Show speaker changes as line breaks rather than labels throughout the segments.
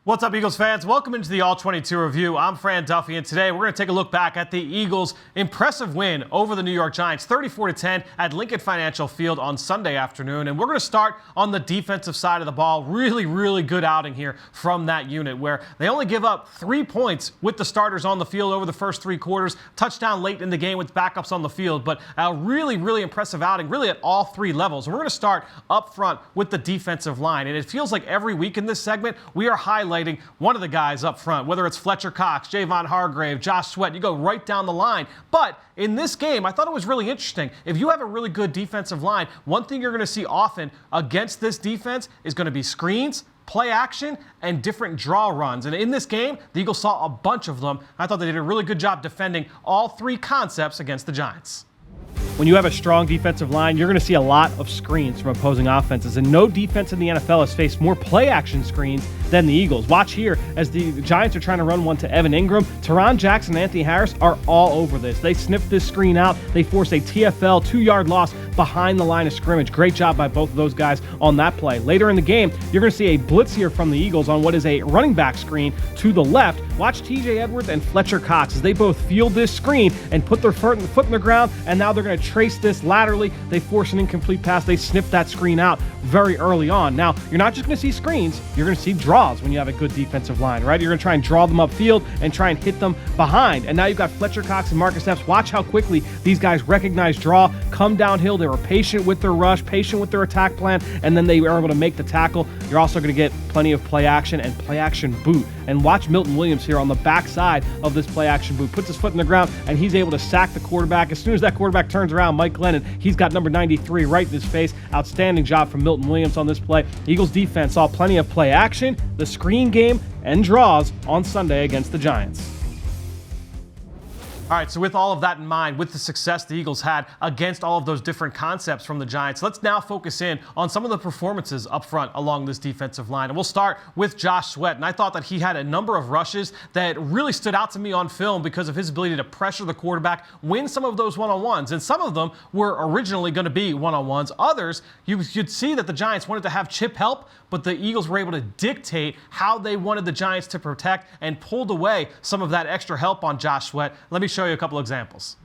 What's up, Eagles fans? Welcome into the All-22 review. I'm Fran Duffy, and today we're going to take a look back at the Eagles' impressive win over the New York Giants, 34-10 at Lincoln Financial Field on Sunday afternoon. And we're going to start on the defensive side of the ball. Really good outing here from that unit, where they only give up 3 points with the starters on the field over the first 3 quarters. Touchdown late in the game with backups on the field, but a really impressive outing, really at all 3 levels. And we're going to start up front with the defensive line. And it feels like every week in this segment, we are highlighting one of the guys up front, whether it's Fletcher Cox, Javon Hargrave, Josh Sweat. You go right down the line. But in this game, I thought it was really interesting. If you have a really good defensive line, one thing you're going to see often against this defense is going to be screens, play action, and different draw runs. And in this game, the Eagles saw a bunch of them. I thought they did a really good job defending all 3 concepts against the Giants.
When you have a strong defensive line, you're going to see a lot of screens from opposing offenses, and no defense in the NFL has faced more play-action screens than the Eagles. Watch here as the Giants are trying to run one to Evan Ingram. Teron Jackson and Anthony Harris are all over this. They sniff this screen out. They force a TFL 2-yard loss behind the line of scrimmage. Great job by both of those guys on that play. Later in the game, you're going to see a blitz here from the Eagles on what is a running back screen to the left. Watch TJ Edwards and Fletcher Cox as they both field this screen and put their foot in the ground, and now they're going to trace this laterally. They force an incomplete pass. They sniff that screen out very early on. Now, you're not just going to see screens, you're going to see draws when you have a good defensive line, right? You're going to try and draw them upfield and try and hit them behind. And now you've got Fletcher Cox and Marcus Epps. Watch how quickly these guys recognize draw, come downhill. They were patient with their rush, patient with their attack plan, and then they were able to make the tackle. You're also going to get plenty of play action and play action boot. And watch Milton Williams here on the backside of this play action boot. Puts his foot in the ground, and he's able to sack the quarterback. As soon as that quarterback turns around, Mike Glennon, he's got number 93 right in his face. Outstanding job from Milton Williams on this play. Eagles defense saw plenty of play action, the screen game, and draws on Sunday against the Giants.
All right, so with all of that in mind, with the success the Eagles had against all of those different concepts from the Giants, let's now focus in on some of the performances up front along this defensive line. And we'll start with Josh Sweat. And I thought that he had a number of rushes that really stood out to me on film because of his ability to pressure the quarterback, win some of those one-on-ones. And some of them were originally going to be one-on-ones. Others, you'd see that the Giants wanted to have chip help, but the Eagles were able to dictate how they wanted the Giants to protect and pulled away some of that extra help on Josh Sweat. Let me show you a couple examples.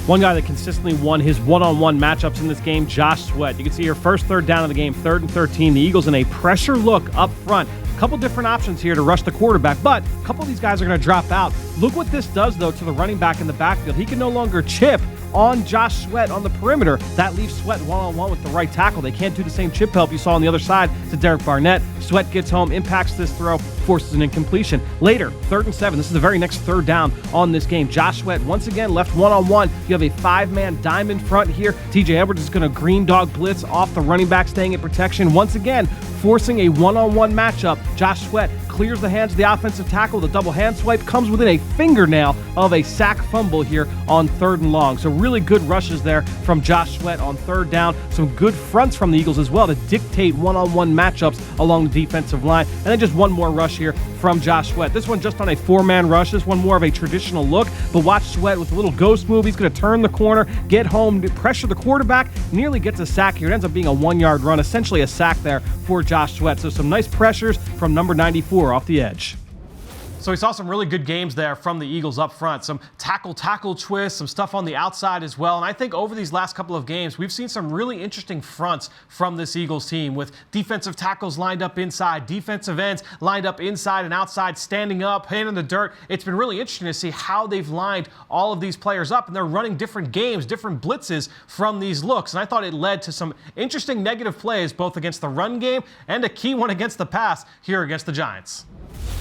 One guy that consistently won his one-on-one matchups in this game, Josh Sweat. You can see here, first third down of the game, 3rd and 13. The Eagles in a pressure look up front. A couple different options here to rush the quarterback, but a couple of these guys are going to drop out. Look what this does, though, to the running back in the backfield. He can no longer chip on Josh Sweat on the perimeter. That leaves Sweat one-on-one with the right tackle. They can't do the same chip help you saw on the other side to Derek Barnett. Sweat gets home, impacts this throw, forces an incompletion. Later, 3rd and 7. This is the very next third down on this game. Josh Sweat once again left one-on-one. You have a 5-man diamond front here. TJ Edwards is going to green dog blitz off the running back, staying in protection. Once again, forcing a one-on-one matchup. Josh Sweat clears the hands of the offensive tackle. The double hand swipe comes within a fingernail of a sack fumble here on 3rd and long. So really good rushes there from Josh Sweat on 3rd down. Some good fronts from the Eagles as well to dictate one-on-one matchups along the defensive line. And then just one more rush here from Josh Sweat. This one just on a 4-man rush. This one more of a traditional look. But watch Sweat with a little ghost move. He's going to turn the corner, get home, pressure the quarterback, nearly gets a sack here. It ends up being a 1-yard run, essentially a sack there for Josh Sweat. So some nice pressures from number 94 off the edge.
So we saw some really good games there from the Eagles up front. Some tackle twists, some stuff on the outside as well. And I think over these last couple of games, we've seen some really interesting fronts from this Eagles team with defensive tackles lined up inside, defensive ends lined up inside and outside, standing up, hand in the dirt. It's been really interesting to see how they've lined all of these players up, and they're running different games, different blitzes from these looks. And I thought it led to some interesting negative plays, both against the run game and a key one against the pass here against the Giants.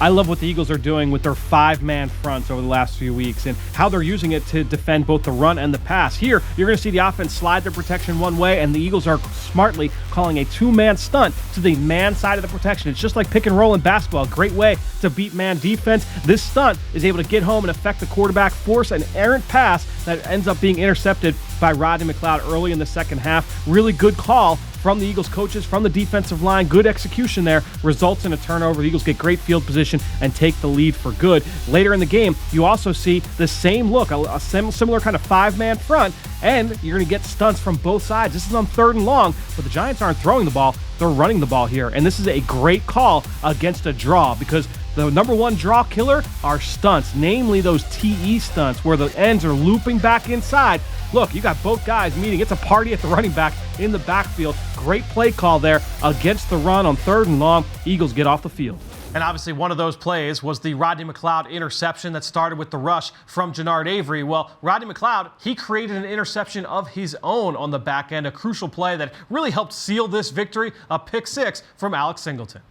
I love what the Eagles are doing with their 5-man fronts over the last few weeks and how they're using it to defend both the run and the pass. Here, you're going to see the offense slide their protection one way, and the Eagles are smartly calling a 2-man stunt to the man side of the protection. It's just like pick and roll in basketball. Great way to beat man defense. This stunt is able to get home and affect the quarterback, force an errant pass that ends up being intercepted by Rodney McLeod early in the second half. Really good call from the Eagles coaches, from the defensive line. Good execution there results in a turnover. The Eagles get great field position and take the lead for good. Later in the game, you also see the same look, a similar kind of 5-man front, and you're going to get stunts from both sides. This is on 3rd and long, but the Giants aren't throwing the ball. they're running the ball here. And this is a great call against a draw because the number one draw killer are stunts, namely those TE stunts where the ends are looping back inside. Look, you got both guys meeting. It's a party at the running back in the backfield. Great play call there against the run on 3rd and long. Eagles get off the field.
And obviously one of those plays was the Rodney McLeod interception that started with the rush from Jannard Avery. Well, Rodney McLeod, he created an interception of his own on the back end, a crucial play that really helped seal this victory, a pick 6 from Alex Singleton.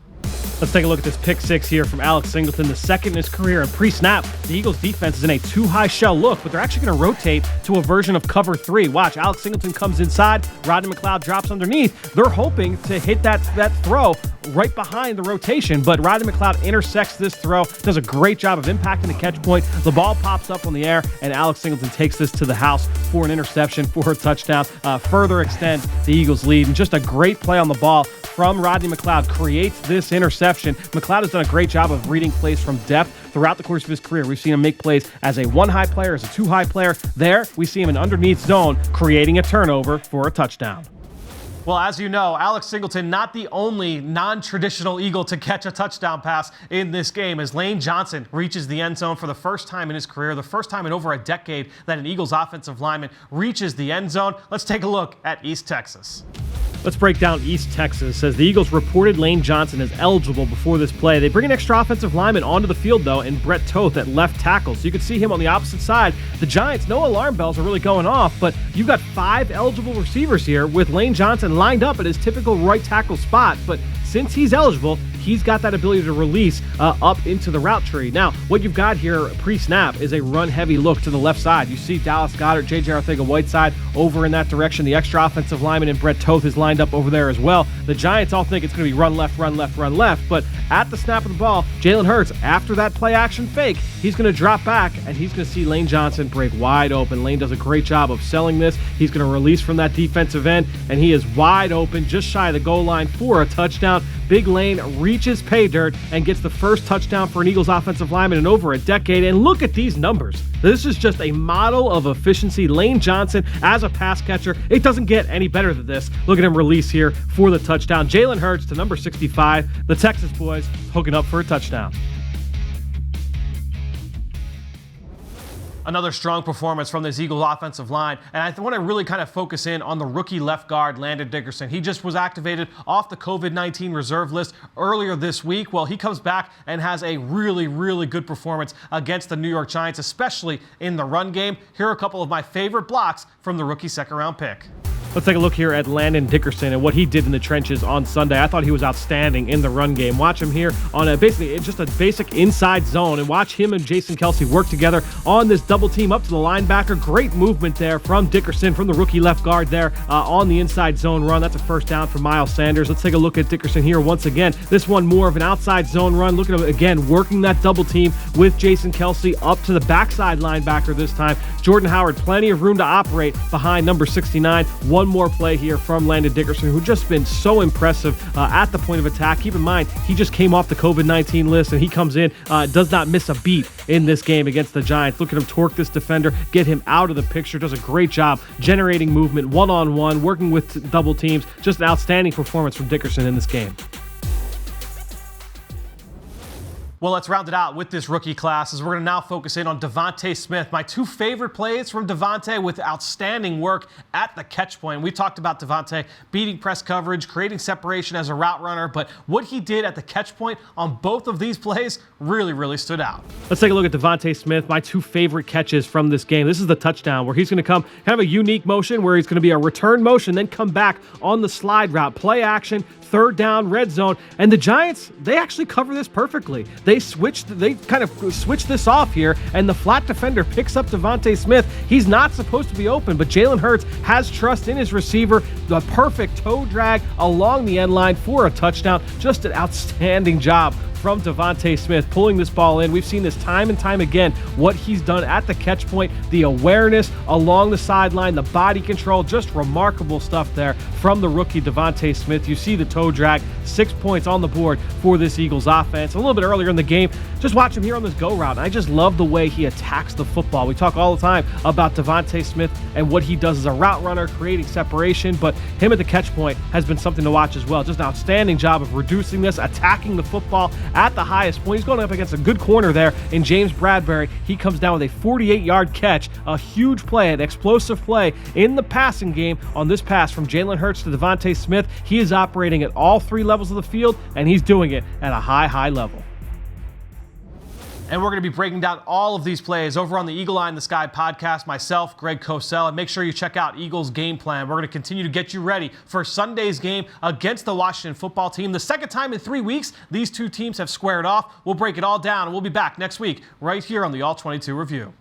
Let's take a look at this pick 6 here from Alex Singleton, the second in his career. And pre-snap, the Eagles defense is in a too-high shell look, but they're actually going to rotate to a version of cover 3. Watch, Alex Singleton comes inside, Rodney McLeod drops underneath. They're hoping to hit that throw right behind the rotation, but Rodney McLeod intersects this throw, does a great job of impacting the catch point. The ball pops up on the air, and Alex Singleton takes this to the house for an interception, for a touchdown, further extends the Eagles' lead. And just a great play on the ball from Rodney McLeod creates this interception. McLeod has done a great job of reading plays from depth throughout the course of his career. We've seen him make plays as a 1-high player, as a 2-high player. There, we see him in underneath zone, creating a turnover for a touchdown.
Well, as you know, Alex Singleton, not the only non-traditional Eagle to catch a touchdown pass in this game, as Lane Johnson reaches the end zone for the first time in his career, the first time in over a decade that an Eagles offensive lineman reaches the end zone. Let's take a look at East Texas.
Let's break down East Texas. As the Eagles reported Lane Johnson as eligible before this play. They bring an extra offensive lineman onto the field, though, and Brett Toth at left tackle. So you can see him on the opposite side. The Giants, no alarm bells are really going off, but you've got 5 eligible receivers here with Lane Johnson lined up at his typical right tackle spot. But since he's eligible, he's got that ability to release up into the route tree. Now, what you've got here pre-snap is a run-heavy look to the left side. You see Dallas Goedert, J.J. Arcega-Whiteside over in that direction. The extra offensive lineman and Brett Toth is lined up over there as well. The Giants all think it's going to be run left, run left, run left. But at the snap of the ball, Jalen Hurts, after that play-action fake, he's going to drop back, and he's going to see Lane Johnson break wide open. Lane does a great job of selling this. He's going to release from that defensive end, and he is wide open, just shy of the goal line for a touchdown. Big Lane reaches pay dirt and gets the first touchdown for an Eagles offensive lineman in over a decade. And look at these numbers. This is just a model of efficiency. Lane Johnson as a pass catcher, it doesn't get any better than this. Look at him release here for the touchdown. Jalen Hurts to number 65. The Texas boys hooking up for a touchdown.
Another strong performance from this Eagles offensive line. And I want to really kind of focus in on the rookie left guard, Landon Dickerson. He just was activated off the COVID-19 reserve list earlier this week. Well, he comes back and has a really, really good performance against the New York Giants, especially in the run game. Here are a couple of my favorite blocks from the rookie second-round pick.
Let's take a look here at Landon Dickerson and what he did in the trenches on Sunday. I thought he was outstanding in the run game. Watch him here on basically just a basic inside zone, and watch him and Jason Kelce work together on this double team up to the linebacker. Great movement there from Dickerson, from the rookie left guard there on the inside zone run. That's a first down for Miles Sanders. Let's take a look at Dickerson here once again. This one more of an outside zone run. Look at him again working that double team with Jason Kelce up to the backside linebacker this time. Jordan Howard, plenty of room to operate behind number 69. One more play here from Landon Dickerson, who just been so impressive at the point of attack. Keep in mind, he just came off the COVID-19 list, and he comes in, does not miss a beat in this game against the Giants. Look at him torque this defender, get him out of the picture. Does a great job generating movement, one-on-one, working with double teams. Just an outstanding performance from Dickerson in this game.
Well, let's round it out with this rookie class as we're going to now focus in on Devonta Smith. My 2 favorite plays from Devonta with outstanding work at the catch point. We talked about Devonta beating press coverage, creating separation as a route runner, but what he did at the catch point on both of these plays really, really stood out.
Let's take a look at Devonta Smith, my 2 favorite catches from this game. This is the touchdown where he's going to come kind of a unique motion where he's going to be a return motion, then come back on the slide route, play action, third down, red zone. And the Giants, they actually cover this perfectly. They kind of switched this off here, and the flat defender picks up Devonta Smith. He's not supposed to be open, but Jalen Hurts has trust in his receiver. The perfect toe drag along the end line for a touchdown. Just an outstanding job from Devonta Smith, pulling this ball in. We've seen this time and time again, what he's done at the catch point, the awareness along the sideline, the body control, just remarkable stuff there from the rookie Devonta Smith. You see the toe drag, 6 points on the board for this Eagles offense. A little bit earlier in the game, just watch him here on this go route, and I just love the way he attacks the football. We talk all the time about Devonta Smith and what he does as a route runner, creating separation, but him at the catch point has been something to watch as well. Just an outstanding job of reducing this, attacking the football at the highest point. He's going up against a good corner there in James Bradbury. He comes down with a 48-yard catch, a huge play, an explosive play in the passing game on this pass from Jalen Hurts to Devonta Smith. He is operating at all three levels of the field, and he's doing it at a high level.
And we're going to be breaking down all of these plays over on the Eagle Eye in the Sky podcast, myself, Greg Cosell, and make sure you check out Eagles Game Plan. We're going to continue to get you ready for Sunday's game against the Washington football team. The second time in 3 weeks, these two teams have squared off. We'll break it all down, and we'll be back next week right here on the All-22 Review.